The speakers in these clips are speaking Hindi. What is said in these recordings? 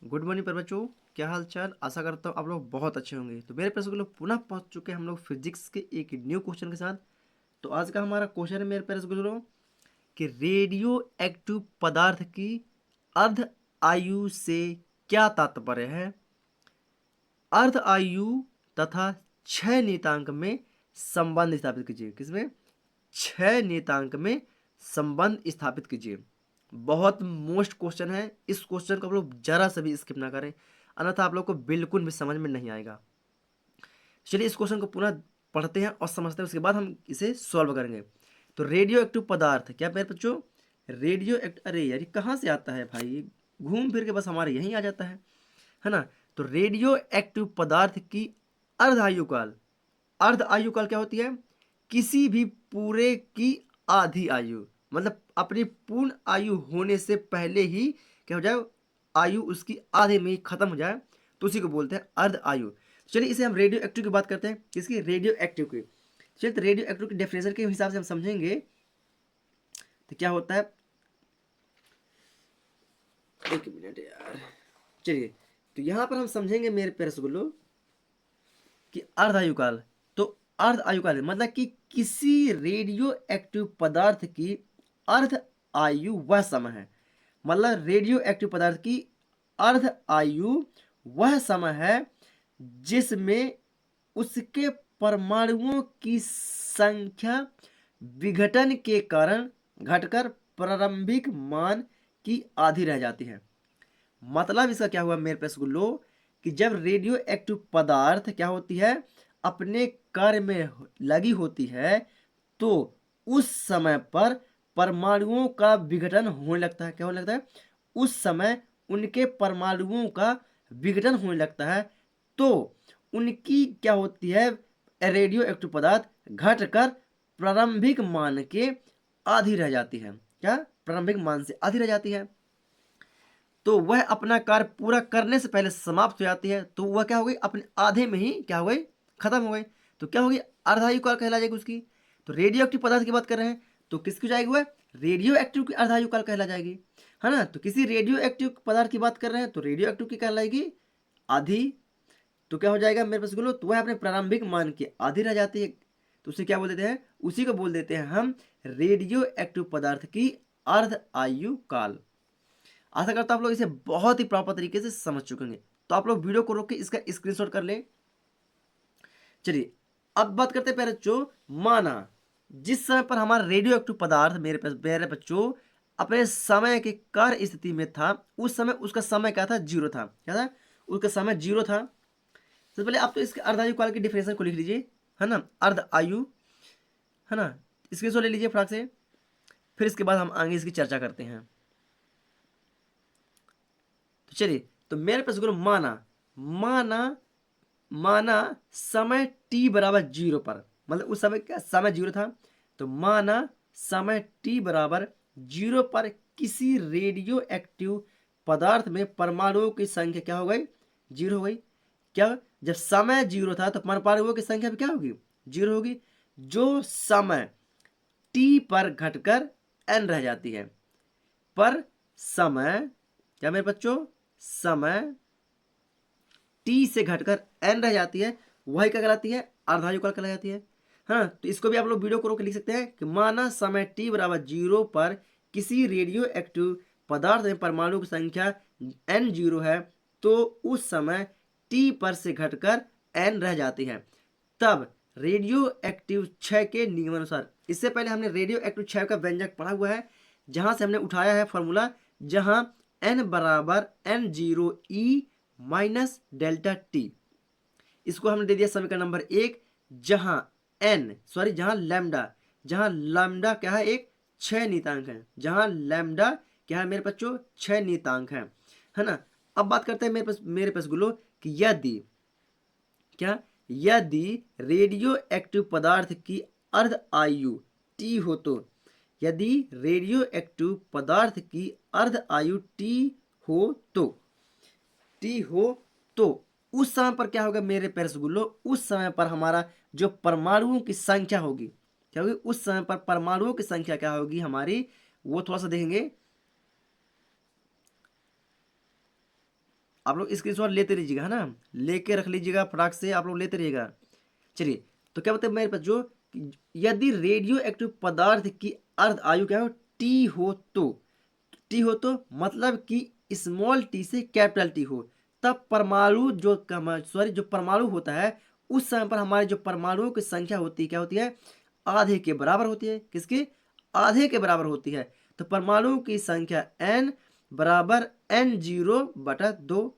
गुड मॉर्निंग पर बच्चों, क्या हाल चाल। आशा करता हूँ आप लोग बहुत अच्छे होंगे। तो मेरे प्यारे लोग पुनः पहुंच चुके हैं हम लोग फिजिक्स के एक न्यू क्वेश्चन के साथ। तो आज का हमारा क्वेश्चन है मेरे प्यारे लोग कि रेडियो एक्टिव पदार्थ की अर्ध आयु से क्या तात्पर्य है। अर्ध आयु तथा क्षय नियतांक में संबंध स्थापित कीजिए। किसमें? क्षय नियतांक में संबंध स्थापित कीजिए। बहुत मोस्ट क्वेश्चन है। इस क्वेश्चन को आप लोग जरा सा भी स्किप ना करें, अन्यथा आप लोग को बिल्कुल भी समझ में नहीं आएगा। चलिए इस क्वेश्चन को पुनः पढ़ते हैं और समझते हैं, उसके बाद हम इसे सॉल्व करेंगे। तो रेडियो एक्टिव पदार्थ क्या मेरे बच्चों? रेडियो एक्ट, अरे यार ये कहाँ से आता है भाई, ये घूम फिर के बस हमारे यहीं आ जाता है ना। तो रेडियो एक्टिव पदार्थ की अर्ध आयुकाल, अर्ध आयुकाल क्या होती है? किसी भी पूरे की आधी आयु, मतलब अपनी पूर्ण आयु होने से पहले ही क्या हो जाए, आयु उसकी आधे में ही खत्म हो जाए, तो उसी को बोलते हैं अर्ध आयु। चलिए इसे हम रेडियो एक्टिव की बात करते हैं। किसकी? रेडियो एक्टिव की। चलिए तो रेडियो एक्टिव की डेफिनेशन के हिसाब से हम समझेंगे तो क्या होता है। एक मिनट यार। चलिए तो यहां पर हम समझेंगे मेरे प्यारे रसगुल्लो कि अर्ध आयुकाल। तो अर्ध आयुकाल मतलब कि किसी रेडियो एक्टिव पदार्थ की अर्ध आयु वह समय है, मतलब रेडियो एक्टिव पदार्थ की अर्ध आयु वह समय है जिसमें उसके परमाणुओं की संख्या विघटन के कारण घटकर प्रारंभिक मान की आधी रह जाती है। मतलब इसका क्या हुआ मेरे पास गुल्लो कि जब रेडियो एक्टिव पदार्थ क्या होती है, अपने कार्य में लगी होती है, तो उस समय पर परमाणुओं का विघटन होने लगता है। क्या होने लगता है? उस समय उनके परमाणुओं का विघटन होने लगता है, तो उनकी क्या होती है, रेडियो एक्टिव पदार्थ घटकर प्रारंभिक मान के आधी रह जाती है। क्या? प्रारंभिक मान से आधी रह जाती है, तो वह अपना कार्य पूरा करने से पहले समाप्त हो जाती है। तो वह क्या हो गई, अपने आधे में ही क्या हो गई, खत्म हो गई। तो क्या होगी, अर्धायु काल कहला जाएगी उसकी। तो रेडियो एक्टिव पदार्थ की बात कर रहे हैं, तो किसकी जाएगी वह? रेडियो एक्टिव की अर्धायु काल कहला जाएगी, है ना। तो किसी रेडियो एक्टिव पदार्थ की बात कर रहे हैं तो रेडियो एक्टिव की कहलाएगी आधी। तो क्या हो जाएगा मेरे पास बोलो, तो वह अपने प्रारंभिक मान की आधी रह जाती है, तो उसे क्या बोल देते हैं, उसी को बोल देते हैं हम रेडियो एक्टिव पदार्थ की अर्ध आयु काल। आशा करता हूं आप लोग इसे बहुत ही प्रॉपर तरीके से समझ चुके होंगे। तो आप लोग वीडियो को रोक के इसका स्क्रीनशॉट कर लें। चलिए अब बात करते हैं प्यारे बच्चों, माना जिस समय पर हमारा रेडियो एक्टिव पदार्थ मेरे बच्चों अपने समय के कार्य स्थिति में था, उस समय उसका समय क्या था, जीरो था। क्या था? उसका समय जीरो था। सबसे पहले आप तो इसके अर्धायु काल की डिफिनेशन को लिख लीजिए, है ना, अर्ध आयु, है ना। स्क्रीनशॉट ले लीजिए फटाक से, फिर इसके बाद हम आगे इसकी चर्चा करते हैं। तो चलिए तो मेरे पास माना, माना माना समय t बराबर जीरो पर, मतलब उस समय क्या समय जीरो था, तो माना समय t बराबर जीरो पर किसी रेडियो एक्टिव पदार्थ में परमाणुओं की संख्या क्या हो गई, जीरो हो गई। क्या? जब समय जीरो था तो परमाणुओं की संख्या भी क्या होगी, जीरो होगी, जो समय t पर घटकर n रह जाती है। पर समय क्या मेरे बच्चों, समय टी से घटकर एन रह जाती है, वही क्या कहलाती है, अर्धायु काल कहलाई जाती है। हाँ, तो इसको भी आप लोग वीडियो को रोक लिख सकते हैं कि माना समय टी बराबर जीरो पर किसी रेडियो एक्टिव पदार्थ में परमाणु की संख्या एन जीरो है, तो उस समय टी पर से घटकर एन रह जाती है। तब रेडियो एक्टिव क्षय के नियमानुसार, इससे पहले हमने रेडियो एक्टिव क्षय का व्यंजक पढ़ा हुआ है, जहां से हमने उठाया है फॉर्मूला, जहां एन बराबर N zero E minus delta T, इसको हमने दे दिया समीकरण नंबर एक, जहां जहां लैम्डा क्या है, एक छह नियतांक है, जहां लैम्डा क्या है मेरे बच्चों, छह नियतांक है ना। अब बात करते हैं मेरे पास गुलो कि यदि क्या, यदि रेडियो एक्टिव पदार्थ की अर्ध आयु टी हो, तो यदि रेडियो एक्टिव पदार्थ की अर्ध आयु टी हो तो टी हो तो उस समय पर क्या होगा मेरे प्यारे रसगुल्लो, उस समय पर हमारा जो परमाणुओं की संख्या होगी क्या होगी, उस समय पर परमाणुओं की संख्या क्या होगी हमारी, वो थोड़ा सा देखेंगे। आप लोग स्क्रीनशॉट लेते रहिएगा, है ना, लेके रख लीजिएगा फटाक से, आप लोग लेते रहिएगा। चलिए, तो क्या बताए मेरे पास जो यदि रेडियो एक्टिव पदार्थ की अर्ध आयु क्या हो, टी हो तो मतलब कि स्मॉल टी से कैपिटल टी हो, तब परमाणु जो जो परमाणु होता है उस समय पर हमारे जो परमाणुओं की संख्या होती है क्या होती है, आधे के बराबर होती है। किसके? आधे के बराबर होती है। तो परमाणुओं की संख्या n बराबर n0/2,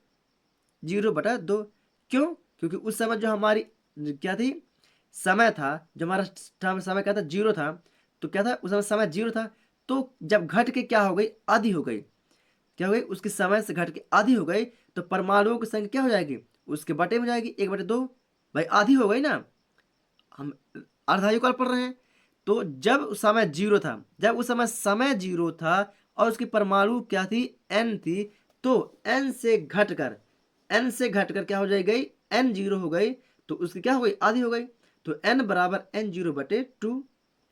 0/2। क्यों? क्योंकि उस समय जो हमारी क्या थी, समय था, जो हमारा समय क्या था, 0 था। तो क्या था उस समय, समय 0 था। तो जब घट के क्या हो गई, आधी हो गई, क्या हो गई, उसके समय से घट के आधी हो गई, तो परमाणुओं की संख्या क्या हो जाएगी, उसके बटे में जाएगी, 1/2। भाई आधी हो गई ना, हम अर्धायुकाल पढ़ रहे हैं। तो जब उस समय 0 था, जब उस समय समय 0 था और उसकी परमाणु क्या थी, n थी, तो n से घटकर क्या हो जाएगी, n0 हो गई, तो उसकी क्या हो गई, आधी हो गई। तो n बराबर n0/2।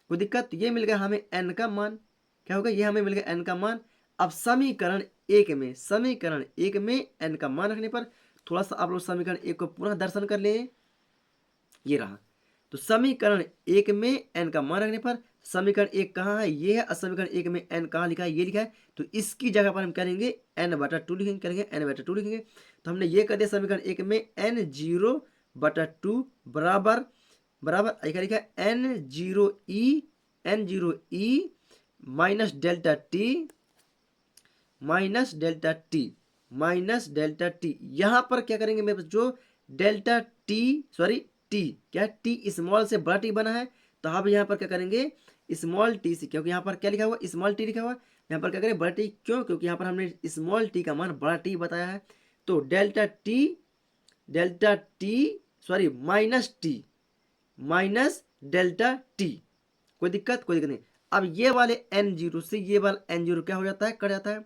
कोई दिक्कत? ये मिल गया हमें n का मान। क्या होगा, ये हमें मिल गया n का मान। अब समीकरण एक में n का मान रखने पर थोड़ा सा आप लोग समीकरण एक को पुनः दर्शन कर लें। ये रहा। तो समीकरण एक में n का मान रखने पर समीकरण एक कहाँ है, ये है। और समीकरण एक में n कहाँ लिखा है, ये लिखा है। तो इसकी जगह पर हम करेंगे n/2 लिखेंगे। तो हमने ये कर दिया समीकरण एक में n0/2 बराबर क्या लिखा है, n0e माइनस डेल्टा टी यहाँ पर क्या करेंगे मेरे पास जो डेल्टा टी, सॉरी टी, क्या टी स्मॉल से बड़ा टी बना है, तो अब यहाँ पर क्या करेंगे, स्मॉल टी से, क्योंकि यहाँ पर क्या लिखा हुआ, स्मॉल टी लिखा हुआ, यहाँ पर क्या करें, बड़ा टी। क्यों? क्योंकि यहाँ पर हमने स्मॉल टी का मान बड़ा टी बताया है। तो delta T sorry minus delta T. कोई दिक्कत नहीं। अब ये वाले n0 से ये वाला n0 क्या हो जाता है, कट जाता है।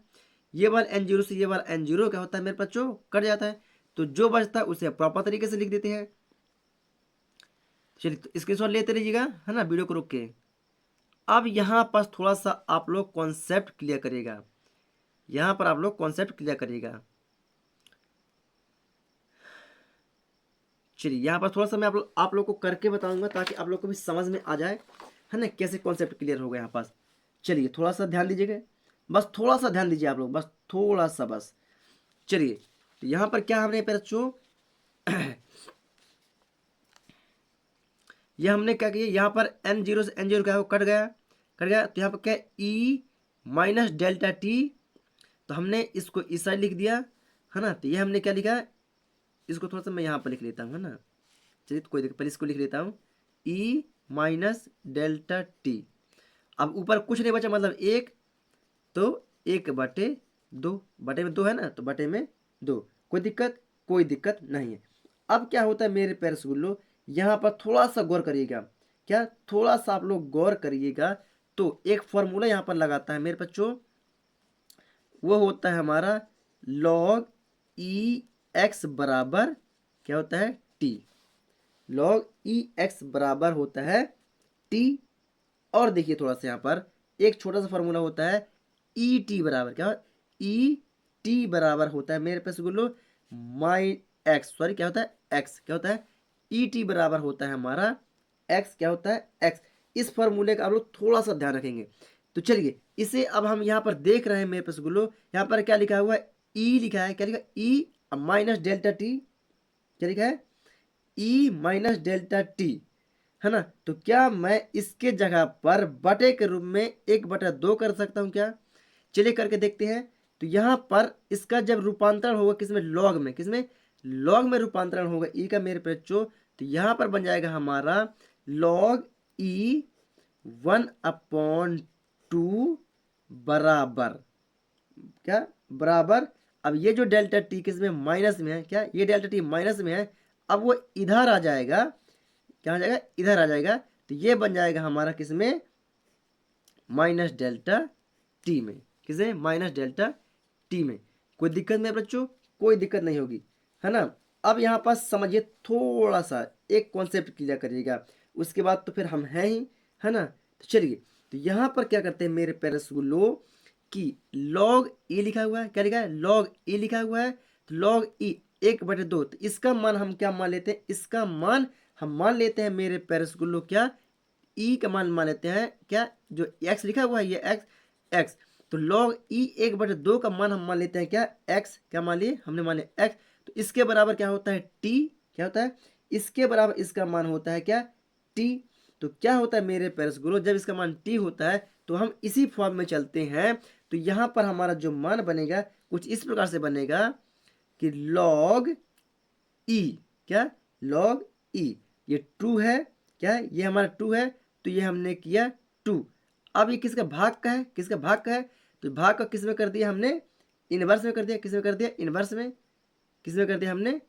ये वाला n0 से ये वाला n0 क्या होता है मेरे बच्चों, कट जाता है। तो जो बचता है उसे प्रॉपर तरीके से लिख देते हैं। चलिए, तो स्क्रीनशॉट लेते रहिएगा, है ना, वीडियो को रोक के। अब यहाँ पर थोड़ा सा आप लोग कॉन्सेप्ट क्लियर करिएगा, यहाँ पर आप लोग कॉन्सेप्ट क्लियर करिएगा। चलिए, यहाँ पर थोड़ा सा मैं आप लोग को करके बताऊंगा ताकि आप लोग को भी समझ में आ जाए, है ना, कैसे कॉन्सेप्ट क्लियर होगा यहाँ पास। चलिए, थोड़ा सा ध्यान दीजिएगा, बस थोड़ा सा ध्यान दीजिए आप लोग, बस थोड़ा सा बस। चलिए, तो यहाँ पर क्या हमने बच्चों ये हमने क्या किया, यहाँ पर n0 से n0 क्या हो, कट गया। तो यहाँ पर क्या e माइनस डेल्टा टी, तो हमने इसको इस साइड लिख दिया, है ना। तो ये हमने क्या लिखा, इसको थोड़ा सा मैं यहाँ पर लिख लेता हूँ, है ना। चलिए, तो कोई दिक्कत, पहले इसको लिख लेता हूँ, e माइनस डेल्टा टी। अब ऊपर कुछ नहीं बचा, मतलब 1, तो 1/2, बटे में 2 है ना, तो बटे में 2। कोई दिक्कत नहीं है। अब क्या होता है मेरे प्यारे रसगुल्लो, यहाँ पर थोड़ा सा गौर करिएगा, क्या थोड़ा सा आप लोग गौर करिएगा। तो एक फॉर्मूला यहाँ पर लगाता है मेरे बच्चों, वो होता है हमारा log ई एक्स बराबर क्या होता है, टी। log ई एक्स बराबर होता है टी। और देखिए थोड़ा सा यहाँ पर एक छोटा सा फॉर्मूला होता है ई टी बराबर क्या, ई टी बराबर होता है मेरे पास बोलो एक्स, सॉरी क्या होता है, एक्स। क्या होता है, ई टी बराबर होता है हमारा एक्स। क्या होता है, एक्स। इस फॉर्मूले का आप लोग थोड़ा सा ध्यान रखेंगे। तो चलिए, इसे अब हम यहाँ पर देख रहे हैं मेरे पास गुल्लो, यहाँ पर क्या लिखा हुआ है, ई लिखा है। क्या लिखा है, ई माइनस डेल्टा टी। क्या लिखा है, ई माइनस डेल्टा टी, है ना। तो क्या मैं इसके जगह पर बटे के रूप में 1/2 कर सकता हूं क्या? चलिए करके देखते हैं। तो यहाँ पर इसका जब रूपांतरण होगा किसमें, लॉग में, किसमें, लॉग में रूपांतरण होगा ई का मेरे बच्चों। तो यहाँ पर बन जाएगा हमारा लॉग ई 1/2 बराबर क्या, बराबर। अब ये जो डेल्टा टी किसमें, माइनस में है, क्या ये डेल्टा टी माइनस में है, अब वो इधर आ जाएगा। क्या हो जाएगा, इधर आ जाएगा। तो ये बन जाएगा हमारा किसमें, माइनस डेल्टा टी में, किसमें, माइनस डेल्टा टी में। कोई दिक्कत नहीं बच्चों, कोई दिक्कत नहीं होगी, है ना। अब यहाँ पास समझिए थोड़ा सा, एक कॉन्सेप्ट क्लियर करिएगा, उसके बाद तो फिर हम हैं ही, है ना। तो चलिए, तो यहाँ पर क्या करते हैं मेरे प्यारे रसगुल्लो कि log ए लिखा हुआ है, क्या लिखा है, log ए लिखा हुआ है। तो log e 1/2, तो इसका मान हम क्या मान लेते हैं, इसका मान हम मान लेते हैं मेरे प्यारे स्कूलों क्या, e का मान मान लेते हैं क्या, जो x लिखा हुआ है ये x, तो log e 1/2 का मान हम मान लेते हैं क्या, x, क्या मान लिए हमने, मान लिया x। तो इसके बराबर क्या होता है t, क्या होता है, इसके बराबर इसका मान होता है क्या, t। तो क्या होता है मेरे प्यारे स्कूलों, जब इसका मान t होता है तो हम इसी फॉर्म में चलते हैं। तो यहाँ पर हमारा जो मान बनेगा कुछ इस प्रकार से बनेगा कि log e, क्या, log e, ये ट्रू है, क्या ये हमारा ट्रू है, तो ये हमने किया टू। अब ये किसका भाग का है, किसका भाग का है, तो भाग का किस में कर दिया हमने, इनवर्स में कर दिया, किस में कर दिया, इनवर्स में, किस में कर दिया हमने,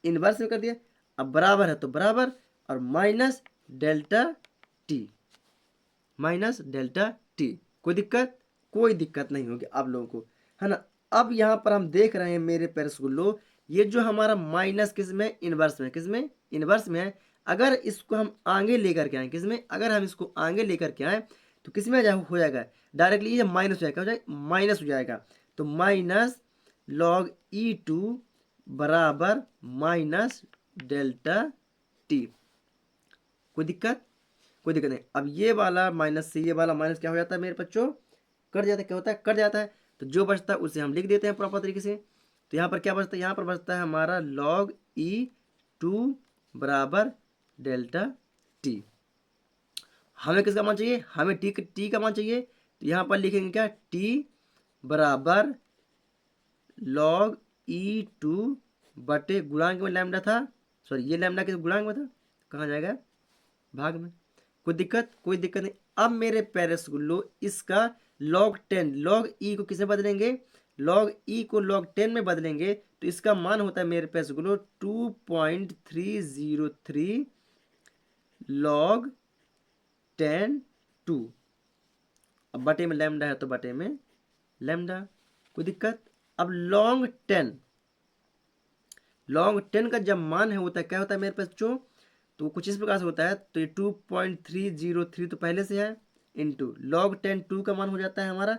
इनवर्स में कर दिया। अब बराबर है तो बराबर, और minus delta T, minus delta T. कोई दिक्कत, कोई दिक्कत नहीं होगी आप लोगों को, है ना। अब यहाँ पर हम देख रहे हैं मेरे प्यारे स्कूलों, ये जो हमारा माइनस किस में, इनवर्स में, किस में, इनवर्स में है। अगर इसको हम आगे लेकर के आए, किस में, अगर हम इसको आगे लेकर के आए तो किस में हो जाएगा, डायरेक्टली ये माइनस हो जाएगा, हो जाएगा माइनस हो जाएगा। तो माइनस log e2 बराबर माइनस डेल्टा टी। कोई दिक्कत, कोई दिक्कत नहीं। अब ये वाला माइनस से ये वाला माइनस क्या हो जाता है मेरे बच्चों, कट जाता है, क्या होता है, कट जाता है। तो जो बचता है उसे हम लिख देते हैं प्रॉपर तरीके से। तो यहाँ पर क्या बचता है, यहाँ पर बचता है हमारा log e2 बराबर डेल्टा टी। हमें किसका मान चाहिए, हमें टी का मान चाहिए। तो यहाँ पर लिखेंगे क्या, टी बराबर log e2 बटे गुणांक में लैम्डा था, सॉरी ये लैम्डा किस गुणांक में था, कहाँ जाएगा, भाग में। कोई दिक्कत, कोई दिक्कत नहीं। अब मेरे प्यारे स्कूलों इसका log 10, log e को किसे बदलेंगे, log e को log 10 में बदलेंगे तो इसका मान होता है मेरे प्यारे स्कूलों 2.303 log 10 2। अब बटे में लैम्डा है तो बटे में लैम्डा, कोई दिक्कत। अब log 10 का जब मान है होता है क्या होता है मेरे पास बच्चों, तो कुछ इस प्रकार से होता है। तो ये 2.303 तो पहले से है, इंटू log 10 2 का मान हो जाता है हमारा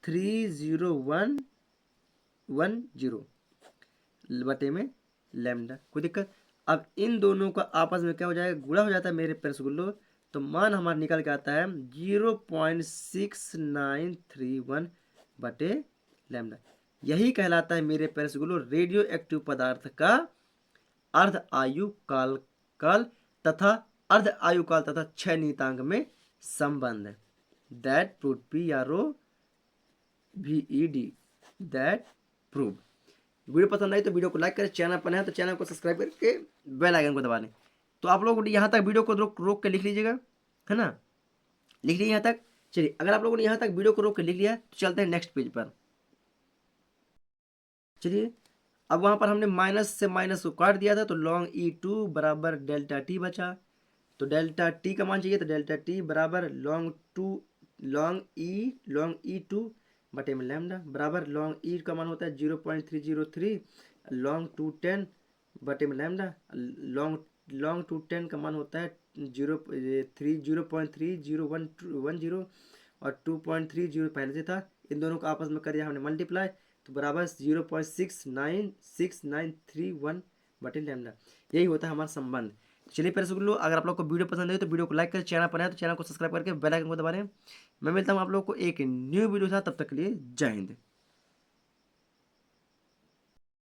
30110 बटे में लैम्डा, कोई दिक्कत। अब इन दोनों का आपस में क्या हो जाएगा, गुणा हो जाता है मेरे प्यारे स्कूलों। तो मान हमारा निकल के आता है 0.6931 बटे लैम्डा। यही कहलाता है मेरे प्यारे स्कूलों रेडियो एक्टिव पदार्थ का अर्ध आयु काल तथा अर्ध आयु काल तथा क्षय नियतांक में संबंध है। That prove PROVED, that prove. Video पसंद आई तो वीडियो को लाइक करें, चैनल पर है तो चैनल को सब्सक्राइब करके बेल आइकन को दबा लें। तो आप लोग यहाँ तक वीडियो को रोक के लिख लीजिएगा, है ना, लिख लीजिए यहाँ तक। चलिए अगर आप लोगों ने यहाँ तक वीडियो को रोक के लिख लिया तो चलते हैं नेक्स्ट पेज पर। चलिए अब वहाँ पर हमने माइनस से माइनस को काट दिया था तो log e2 बराबर डेल्टा टी बचा। तो डेल्टा टी का मान चाहिए तो डेल्टा टी बराबर log e2 बटे में लैम्डा बराबर log e का मान होता है 0.303 log 210 बटे में लैम्डा log 210 का मान होता है 0.3010 और 2.30 पहले से था। इन दोनों को आपस में कर दिया हमने मल्टीप्लाई तो बराबर 0.69631 बटे लैम्डा। यही होता है हमारा संबंध। चलिए प्यारे स्कूलों अगर आप लोग को वीडियो पसंद है तो वीडियो को लाइक करें, चैनल पर है तो चैनल को सब्सक्राइब करके बेल आइकन को दबा दें। मैं मिलता हूँ आप लोग को एक न्यू वीडियो था, तब तक के लिए जय हिंद।